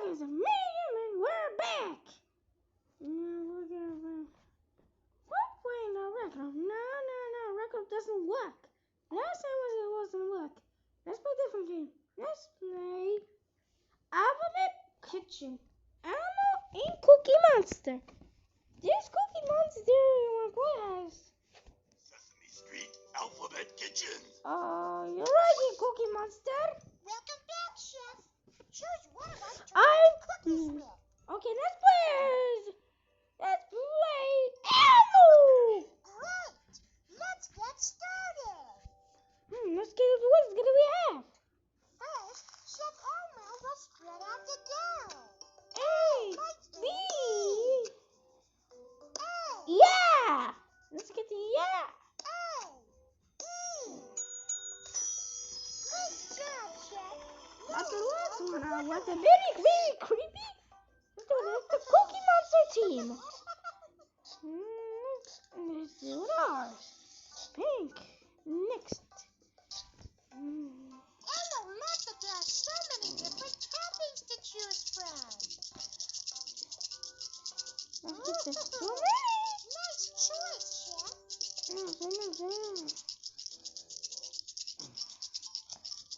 It's me, and we're back. What? Wait, no, record. No, record doesn't work. Last time it wasn't work. Let's play a different game. Let's play Alphabet Kitchen. Elmo and Cookie Monster. This Cookie Monster you want to play as Sesame Street Alphabet Kitchen. You're right, Cookie Monster. Welcome back, Chef. Choose one of us to I'm make cookies with. Okay, let's play Elmo. Great. Let's get started. Let's get into what's gonna we have. First, Chef Elmo will spread out the dough. A, Like B. A, Yeah. Let's get the yeah. A, E. Great job, Chef. That's the last one. What's a very creepy? Let's do this. The Cookie Monster team. Let's do ours. Pink. Next. Elmo loves that there are so many different toppings to choose from. Let's get the strawberry. Nice choice, Chef.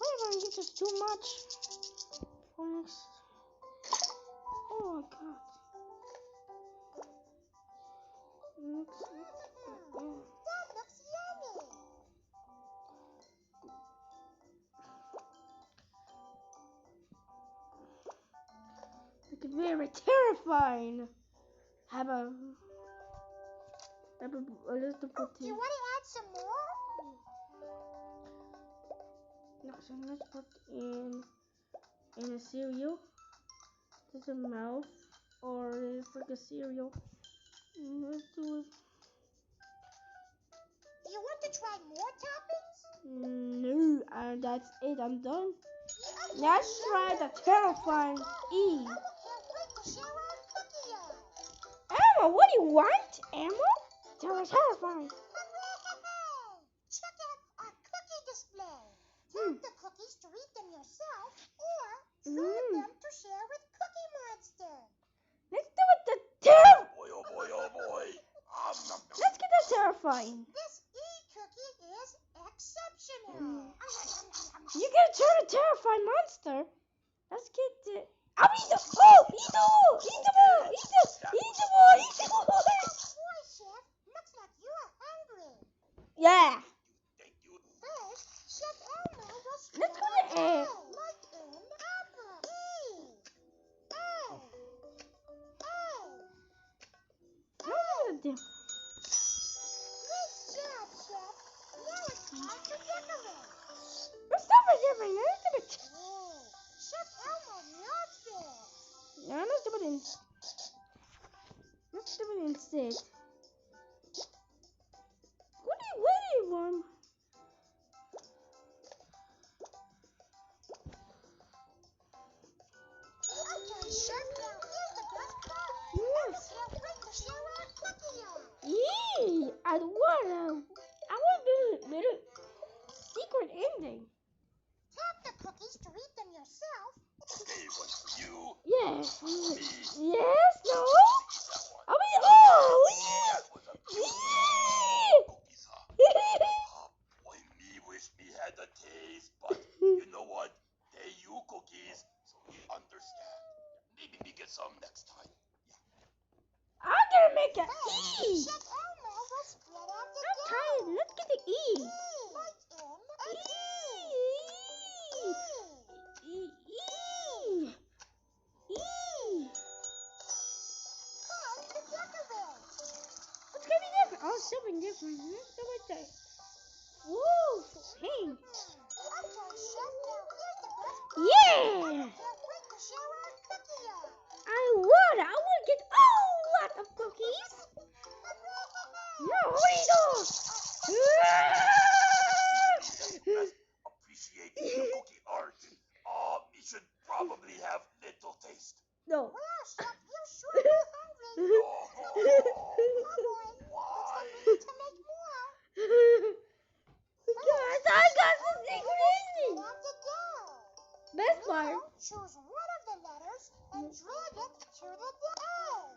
Wait, I'm gonna get this too much. For next. Oh my god. That looks yummy. It's very terrifying. Have a little Do you want to add some more? No, so let's put in a cereal. Just a mouth or it's like a cereal. Let's do it. Do you want to try more toppings? No, and that's it. I'm done. Okay, Let's try the terrifying E. Elmo can't wait to share our cookie art. Emma, what do you want, Emma? Terrifying. Check out our cookie display. Tap the cookies to eat them yourself, or try them to share with Cookie Monster. Let's do it the terrifying. Boy, oh boy, oh boy. Let's get the terrifying. This e-cookie is exceptional. You gotta turn a terrifying monster. Let's get the. I'll eat the. Oh, eat the ball. Eat the ball. Eat the ball. Eat the ball. Boy, Chef, looks like you're hungry. Yeah. Thank you. First, Chef Elmo will spread Let's go out to the A. dough, like in apple. E. A. No, no, no. Great job, Chef. Now it's time to decorate. Let's stop it different. Let's do it. Oh, Chef Elmo loves it. No, let's do it in. Let's do it instead. What do you want? Okay, Chef, now here's the best part. Yes. Elmo can't wait to share our cookie art. Yee! I want a little secret ending. Tap the cookies to eat them yourself. Okay, one for you. Yes. Me. Yes. No. That one. I mean, oh. That was a Yee! cookies, huh? Boy, me wish me had a taste, but you know what? They you cookies, so we understand. Maybe we get some next time. I'm gonna make an First, E. Chef Elmo will spread out the I'm dough. tired. Let's get the E. Like in a E. Time to decorate. What's gonna be different? Oh, something different. Let's do it there. Woo! Hey. Okay, Chef, now here's the best part. Yeah! Can't wait to share our cookie art. I want to get a lot of cookies. No, Doritos! Best appreciate the cookie art. We should probably have little taste. No. Well, Chef, you sure are hungry. Why? To make more. Guys, I got the secret ending. Spread out the dough. Best part. Now, choose one of the letters and to the A.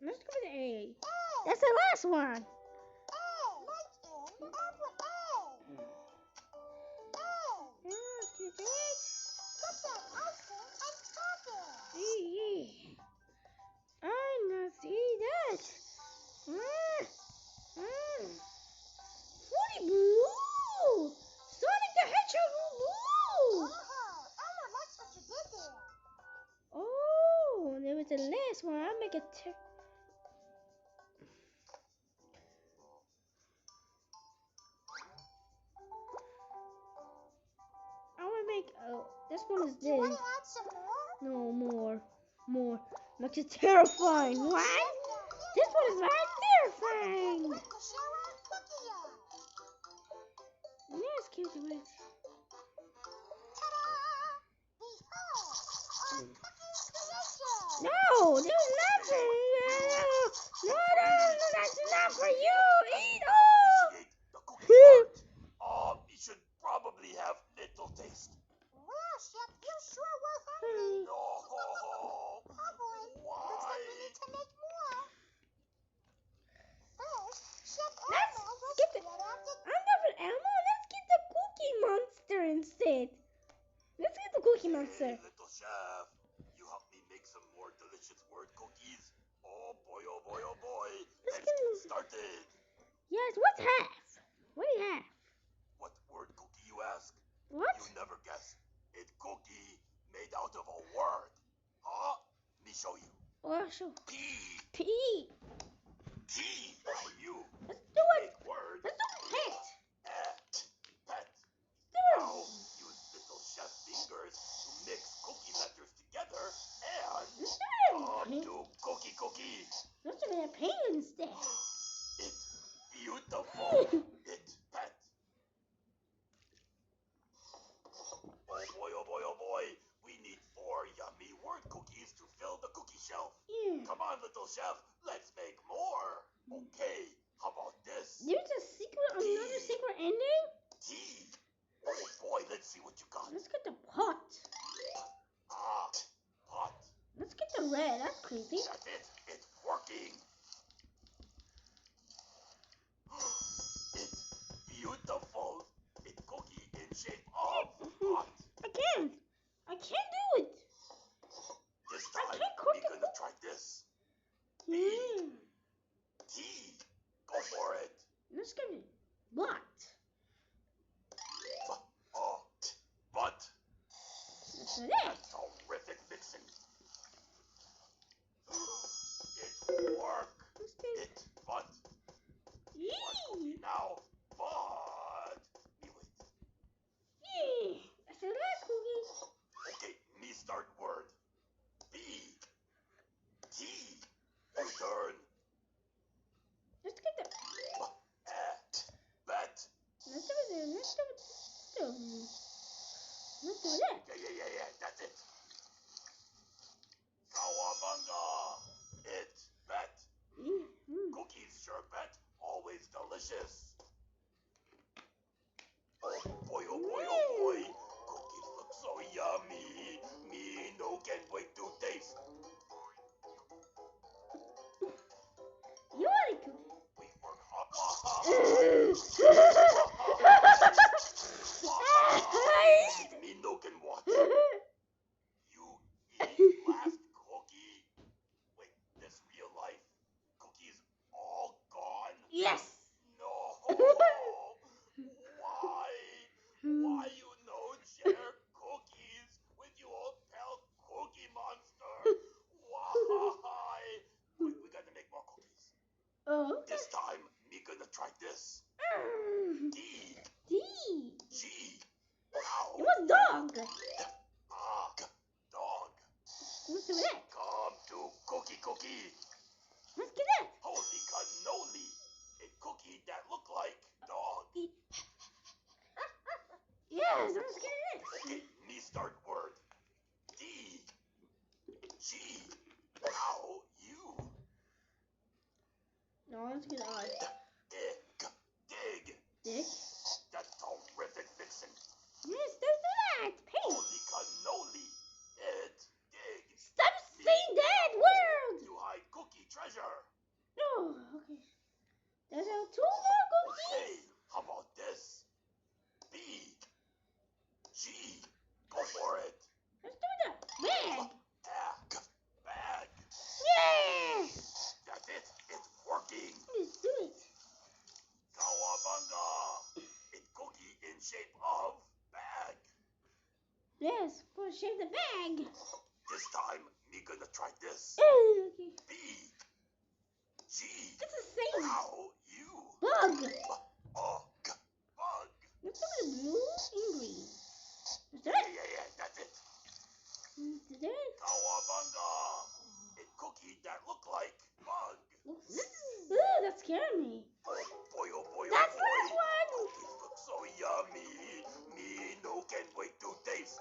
Let's go with the A. A. That's the last one. A. Light in apple A. A. Let's get it. Get that icing and topping. See. I not see that. Fruity blue. Sonic the Hedgehog blue. Elmo likes what you did there. Oh, there was the last one. I'll make it. I want to make. Oh, this one is Do you want this. to add some more? No, more. Makes it terrifying. What? This one is very terrifying. To show our cookie out. Yes, Cutie Witch. Ta-da! Behold, our cookie creation. No, there's nothing. No, that's not for you. Eat all. Appreciate the cookie part. You should probably have little taste. Well, Chef, you sure were hungry. No. Oh boy, looks like we need to make more. First, Chef Let's Elmo will get split out the... I'm not with Elmo. Let's get the Cookie Monster instead. Let's get the Cookie Monster. Hey, little chef, you help me make some more delicious word cookies. Oh boy, oh boy, oh boy. Let's Let's get get started. Yes, what's half? What do you have? What word cookie, you ask? What? You never guess. It's cookie made out of a word. Huh? Let me show you. Oh, sure. P. P. T for you. Let's do it. Big word. Let's do pet. Pet. Do Now, it. use little chef fingers to mix cookie letters together and Let's come do it. to cookie. Let's do a penguin instead. It's beautiful. It's pet. Oh boy, oh boy. We need 4 yummy word cookies to fill the cookie shelf. Yeah. Come on, little chef. Let's make more. Okay, how about this? There's a secret, another secret ending. T. Oh boy, let's see what you got. Let's get the pot. Pot. Let's get the red. That's creepy. That's it. It's working. It's beautiful. It's cookie in shape of pot. I can't do it. This I time, can't cook we're it. gonna try this. Mm. T. Go for it. Let's get it. What? But Let's do that. that's horrific mixing. It work. Let's do it. It but Yee. now but me wait. Yee. That's the last cookie. Okay, me start word. B. T. Your turn. Let's get the. Bet. Let's do it. Let's do it. Let's do that. Yeah. That's it. Cowabunga. It's bet. Mm. Cookies, sherbet, always delicious. Oh boy, oh boy, oh boy. Cookies look so yummy. Me no can wait to taste. You want a cookie? We work hard. Me no can watch. You eat last cookie. Wait, this real life? Cookies all gone? Yes. No. Why? Why you no share cookies with your old pal Cookie Monster? Why? Wait, we gotta make more cookies. Oh. This time, me gonna try this. Mm. D. D. G. Ow. It was dog. Dog. Let's do that. Come to cookie. Let's get it. Holy cannoli. A cookie that look like dog. Yes, let's get it. Okay, me start word. D. G. Ow, you. No, let's get it. Dig. Dick. That's horrific mixing. Yes, do that. Pink. Holy cannoli. It. Dig. Stop saying that. 2 more cookies. Hey, how about this? B, G, go for it. Let's do that. Bag. Bag. Yeah. That's it. It's working. Let's do it. Cowabunga. It's cookie in shape of bag. Yes, gonna shave the bag. This time, me gonna try this. Okay. B, G. It's the same. How you? Bug. Bug. Let's do the blue and green. Let's do Yeah, it. yeah, that's it. Let's do it. Cowabunga. It's cookie that look like bug. Ooh, that scared me. Oh boy, oh boy, oh That's boy. last one. Cookies look so yummy. Me no can wait to taste.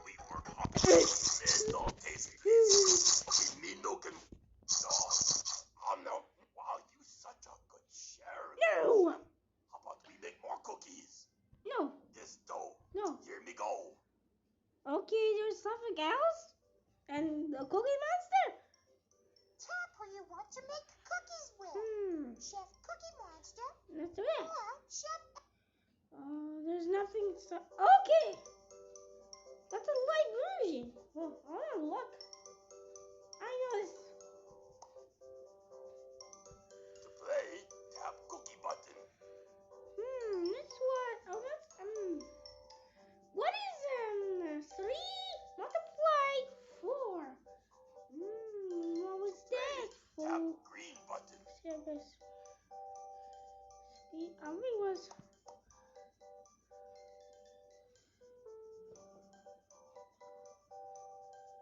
We work hard. Little taste, please. Okay, me no can. Oh no. Wow, you such a good sharer. No. How about we make more cookies? No. This dough. No. Here me go. Okay, there's something else? And the Cookie Monster? Tap who you want to make cookies with. Chef Cookie Monster Let's do it. or Chef... There's nothing. Okay. That's a light version. Well, I want to look. I know this. To play, tap cookie button. That's what. What is 3 multiplied 4? What was that Tap for? green button. I think it was.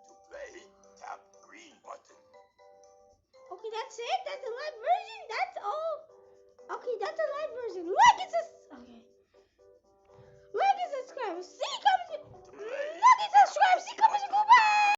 To play, tap green button. Okay, that's it. That's the light version.